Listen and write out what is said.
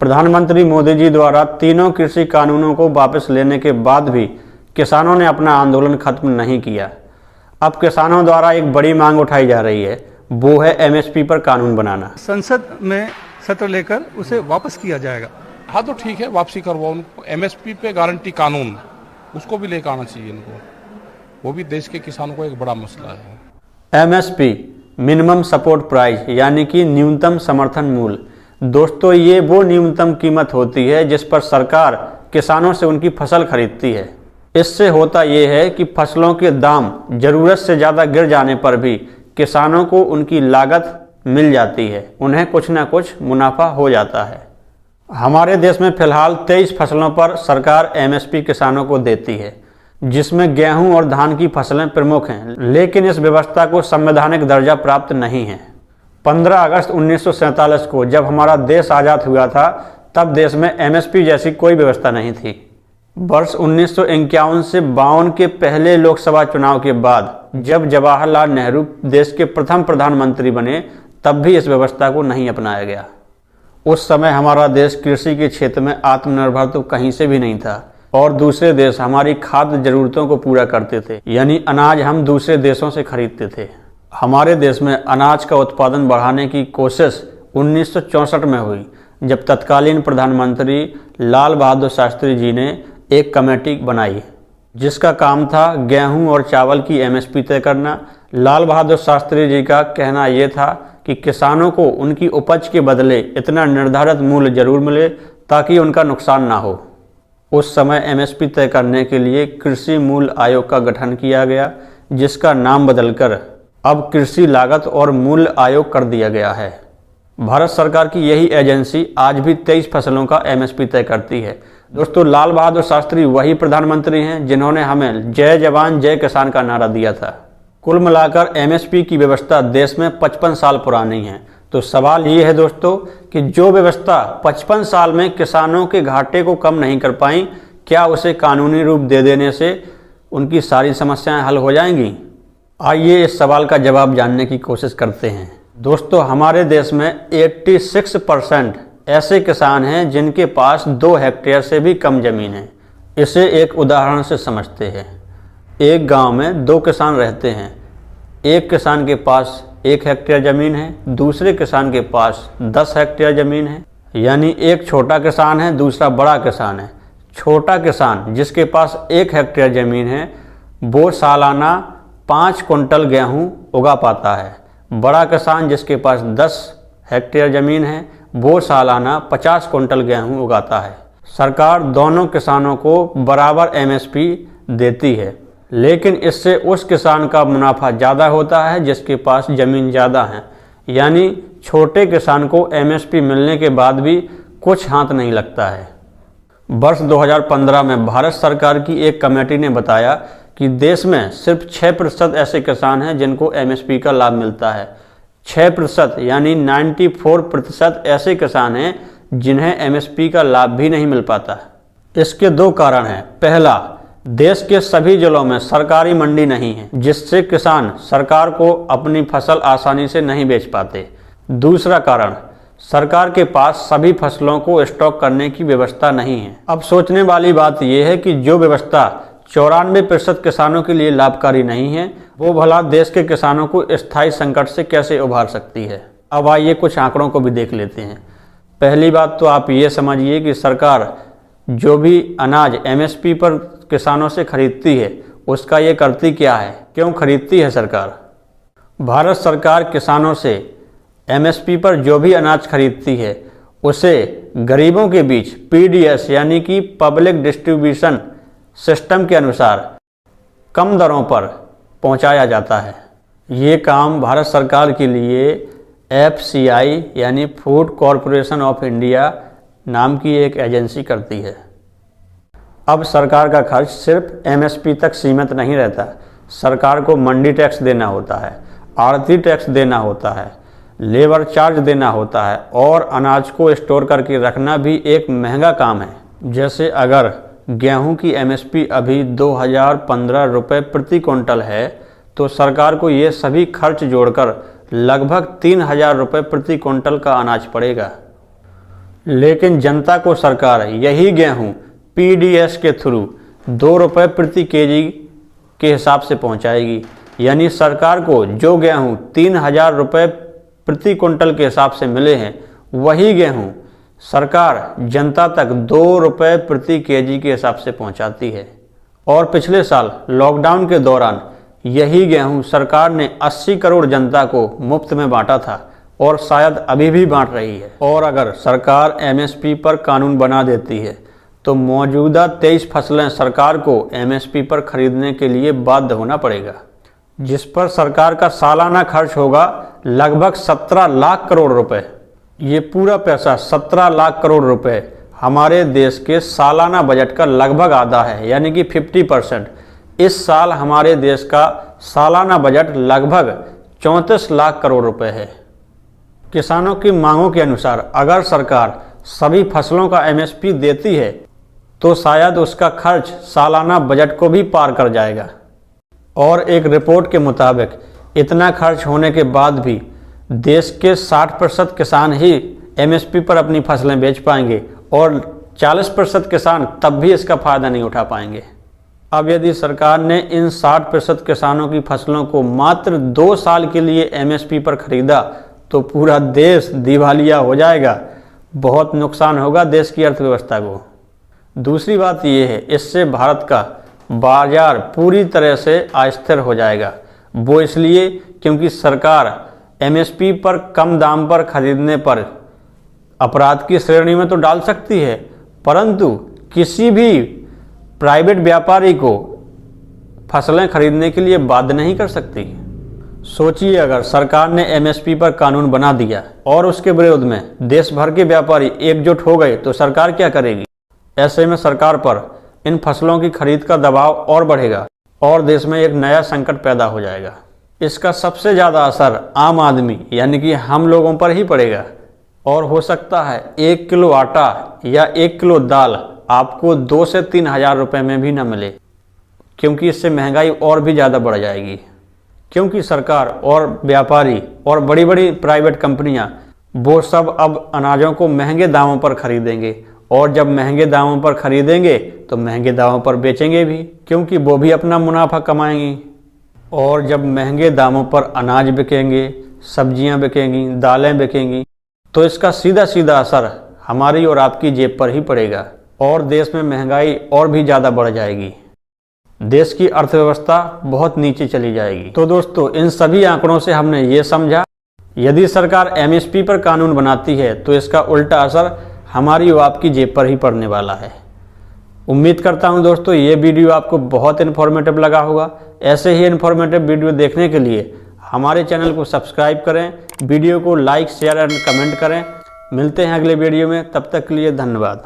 प्रधानमंत्री मोदी जी द्वारा तीनों कृषि कानूनों को वापस लेने के बाद भी किसानों ने अपना आंदोलन खत्म नहीं किया। अब किसानों द्वारा एक बड़ी मांग उठाई जा रही है, वो है एमएसपी पर कानून बनाना। संसद में सत्र लेकर उसे वापस किया जाएगा। हाँ तो ठीक है, वापसी करवाओ उनको। एमएसपी पे गारंटी कानून उसको भी लेकर आना चाहिए इनको, वो भी देश के किसानों को एक बड़ा मसला है। एमएसपी मिनिमम सपोर्ट प्राइस यानी कि न्यूनतम समर्थन मूल्य। दोस्तों, ये वो न्यूनतम कीमत होती है जिस पर सरकार किसानों से उनकी फसल खरीदती है। इससे होता ये है कि फसलों के दाम ज़रूरत से ज़्यादा गिर जाने पर भी किसानों को उनकी लागत मिल जाती है, उन्हें कुछ ना कुछ मुनाफा हो जाता है। हमारे देश में फिलहाल 23 फसलों पर सरकार एमएसपी किसानों को देती है, जिसमें गेहूं और धान की फसलें प्रमुख हैं, लेकिन इस व्यवस्था को संवैधानिक दर्जा प्राप्त नहीं है। 15 अगस्त 1947 को जब हमारा देश आज़ाद हुआ था, तब देश में एमएसपी जैसी कोई व्यवस्था नहीं थी। वर्ष 1951 से 52 के पहले लोकसभा चुनाव के बाद जब जवाहरलाल नेहरू देश के प्रथम प्रधानमंत्री बने, तब भी इस व्यवस्था को नहीं अपनाया गया। उस समय हमारा देश कृषि के क्षेत्र में आत्मनिर्भर तो कहीं से भी नहीं था और दूसरे देश हमारी खाद्य जरूरतों को पूरा करते थे, यानी अनाज हम दूसरे देशों से खरीदते थे। हमारे देश में अनाज का उत्पादन बढ़ाने की कोशिश 1964 में हुई, जब तत्कालीन प्रधानमंत्री लाल बहादुर शास्त्री जी ने एक कमेटी बनाई जिसका काम था गेहूं और चावल की एमएसपी तय करना। लाल बहादुर शास्त्री जी का कहना यह था कि किसानों को उनकी उपज के बदले इतना निर्धारित मूल्य जरूर मिले ताकि उनका नुकसान ना हो। उस समय एमएसपी तय करने के लिए कृषि मूल्य आयोग का गठन किया गया, जिसका नाम बदलकर अब कृषि लागत और मूल्य आयोग कर दिया गया है। भारत सरकार की यही एजेंसी आज भी 23 फसलों का एमएसपी तय करती है। दोस्तों, लाल बहादुर शास्त्री वही प्रधानमंत्री हैं जिन्होंने हमें जय जवान जय किसान का नारा दिया था। कुल मिलाकर एमएसपी की व्यवस्था देश में 55 साल पुरानी है। तो सवाल ये है दोस्तों कि जो व्यवस्था 55 साल में किसानों के घाटे को कम नहीं कर पाई, क्या उसे कानूनी रूप दे देने से उनकी सारी समस्याएं हल हो जाएंगी? आइए इस सवाल का जवाब जानने की कोशिश करते हैं। दोस्तों, हमारे देश में 86% ऐसे किसान हैं जिनके पास 2 हेक्टेयर से भी कम जमीन है। इसे एक उदाहरण से समझते हैं। एक गांव में 2 किसान रहते हैं। एक किसान के पास 1 हेक्टेयर ज़मीन है, दूसरे किसान के पास 10 हेक्टेयर ज़मीन है। यानी एक छोटा किसान है, दूसरा बड़ा किसान है। छोटा किसान जिसके पास 1 हेक्टेयर ज़मीन है, वो सालाना 5 कुंटल गेहूँ उगा पाता है। बड़ा किसान जिसके पास 10 हेक्टेयर ज़मीन है, वो सालाना 50 कुंटल गेहूँ उगाता है। सरकार दोनों किसानों को बराबर एमएसपी देती है, लेकिन इससे उस किसान का मुनाफा ज़्यादा होता है जिसके पास ज़मीन ज़्यादा है। यानी छोटे किसान को एमएसपी मिलने के बाद भी कुछ हाथ नहीं लगता है। वर्ष 2015 में भारत सरकार की एक कमेटी ने बताया कि देश में सिर्फ 6% ऐसे किसान हैं जिनको एमएसपी का लाभ मिलता है। 6% यानी 94% ऐसे किसान हैं जिन्हें एमएसपी का लाभ भी नहीं मिल पाता। इसके 2 कारण हैं। पहला, देश के सभी जिलों में सरकारी मंडी नहीं है, जिससे किसान सरकार को अपनी फसल आसानी से नहीं बेच पाते। दूसरा कारण, सरकार के पास सभी फसलों को स्टॉक करने की व्यवस्था नहीं है। अब सोचने वाली बात यह है कि जो व्यवस्था 94% किसानों के लिए लाभकारी नहीं है, वो भला देश के किसानों को स्थायी संकट से कैसे उभार सकती है। अब आइए कुछ आंकड़ों को भी देख लेते हैं। पहली बात तो आप ये समझिए कि सरकार जो भी अनाज एमएसपी पर किसानों से खरीदती है, उसका ये करती क्या है, क्यों खरीदती है सरकार? भारत सरकार किसानों से एमएसपी पर जो भी अनाज खरीदती है, उसे गरीबों के बीच पीडीएस यानी कि पब्लिक डिस्ट्रीब्यूशन सिस्टम के अनुसार कम दरों पर पहुंचाया जाता है। ये काम भारत सरकार के लिए एफसीआई यानी फूड कॉरपोरेशन ऑफ इंडिया नाम की एक एजेंसी करती है। अब सरकार का खर्च सिर्फ एमएसपी तक सीमित नहीं रहता। सरकार को मंडी टैक्स देना होता है, आढ़ती टैक्स देना होता है, लेबर चार्ज देना होता है और अनाज को स्टोर करके रखना भी एक महंगा काम है। जैसे अगर गेहूं की एमएसपी अभी 2015 रुपये प्रति क्विंटल है, तो सरकार को ये सभी खर्च जोड़कर लगभग 3000 रुपये प्रति क्विंटल का अनाज पड़ेगा। लेकिन जनता को सरकार यही गेहूं पीडीएस के थ्रू 2 रुपये प्रति केजी के हिसाब से पहुंचाएगी। यानी सरकार को जो गेहूं 3,000 रुपये प्रति क्विंटल के हिसाब से मिले हैं, वही गेहूं सरकार जनता तक 2 रुपये प्रति केजी के हिसाब से पहुंचाती है। और पिछले साल लॉकडाउन के दौरान यही गेहूं सरकार ने 80 करोड़ जनता को मुफ्त में बांटा था और शायद अभी भी बांट रही है। और अगर सरकार एमएसपी पर कानून बना देती है तो मौजूदा 23 फसलें सरकार को एमएसपी पर खरीदने के लिए बाध्य होना पड़ेगा, जिस पर सरकार का सालाना खर्च होगा लगभग 17 लाख करोड़ रुपए। ये पूरा पैसा 17 लाख करोड़ रुपए हमारे देश के सालाना बजट का लगभग आधा है, यानी कि 50%। इस साल हमारे देश का सालाना बजट लगभग 34 लाख करोड़ रुपए है। किसानों की मांगों के अनुसार अगर सरकार सभी फसलों का एमएसपी देती है तो शायद उसका खर्च सालाना बजट को भी पार कर जाएगा। और एक रिपोर्ट के मुताबिक इतना खर्च होने के बाद भी देश के 60% किसान ही एमएसपी पर अपनी फसलें बेच पाएंगे और 40% किसान तब भी इसका फ़ायदा नहीं उठा पाएंगे। अब यदि सरकार ने इन 60% किसानों की फसलों को मात्र 2 साल के लिए एमएसपी पर खरीदा तो पूरा देश दिवालिया हो जाएगा। बहुत नुकसान होगा देश की अर्थव्यवस्था को। दूसरी बात यह है, इससे भारत का बाजार पूरी तरह से अस्थिर हो जाएगा। वो इसलिए क्योंकि सरकार एमएसपी पर कम दाम पर खरीदने पर अपराध की श्रेणी में तो डाल सकती है, परंतु किसी भी प्राइवेट व्यापारी को फसलें खरीदने के लिए बाध्य नहीं कर सकती। सोचिए अगर सरकार ने एमएसपी पर कानून बना दिया और उसके विरोध में देश भर के व्यापारी एकजुट हो गए तो सरकार क्या करेगी? ऐसे में सरकार पर इन फसलों की खरीद का दबाव और बढ़ेगा और देश में एक नया संकट पैदा हो जाएगा। इसका सबसे ज़्यादा असर आम आदमी यानी कि हम लोगों पर ही पड़ेगा और हो सकता है 1 किलो आटा या 1 किलो दाल आपको 2 से 3 हज़ार रुपये में भी न मिले, क्योंकि इससे महंगाई और भी ज़्यादा बढ़ जाएगी। क्योंकि सरकार और व्यापारी और बड़ी बड़ी प्राइवेट कंपनियां वो सब अब अनाजों को महंगे दामों पर खरीदेंगे और जब महंगे दामों पर खरीदेंगे तो महंगे दामों पर बेचेंगे भी, क्योंकि वो भी अपना मुनाफा कमाएंगी। और जब महंगे दामों पर अनाज बिकेंगे, सब्जियां बिकेंगी, दालें बिकेंगी तो इसका सीधा सीधा असर हमारी और आपकी जेब पर ही पड़ेगा और देश में महंगाई और भी ज़्यादा बढ़ जाएगी। देश की अर्थव्यवस्था बहुत नीचे चली जाएगी। तो दोस्तों, इन सभी आंकड़ों से हमने ये समझा यदि सरकार एमएसपी पर कानून बनाती है तो इसका उल्टा असर हमारी और आपकी जेब पर ही पड़ने वाला है। उम्मीद करता हूं दोस्तों ये वीडियो आपको बहुत इन्फॉर्मेटिव लगा होगा। ऐसे ही इन्फॉर्मेटिव वीडियो देखने के लिए हमारे चैनल को सब्सक्राइब करें, वीडियो को लाइक, शेयर एंड कमेंट करें। मिलते हैं अगले वीडियो में, तब तक के लिए धन्यवाद।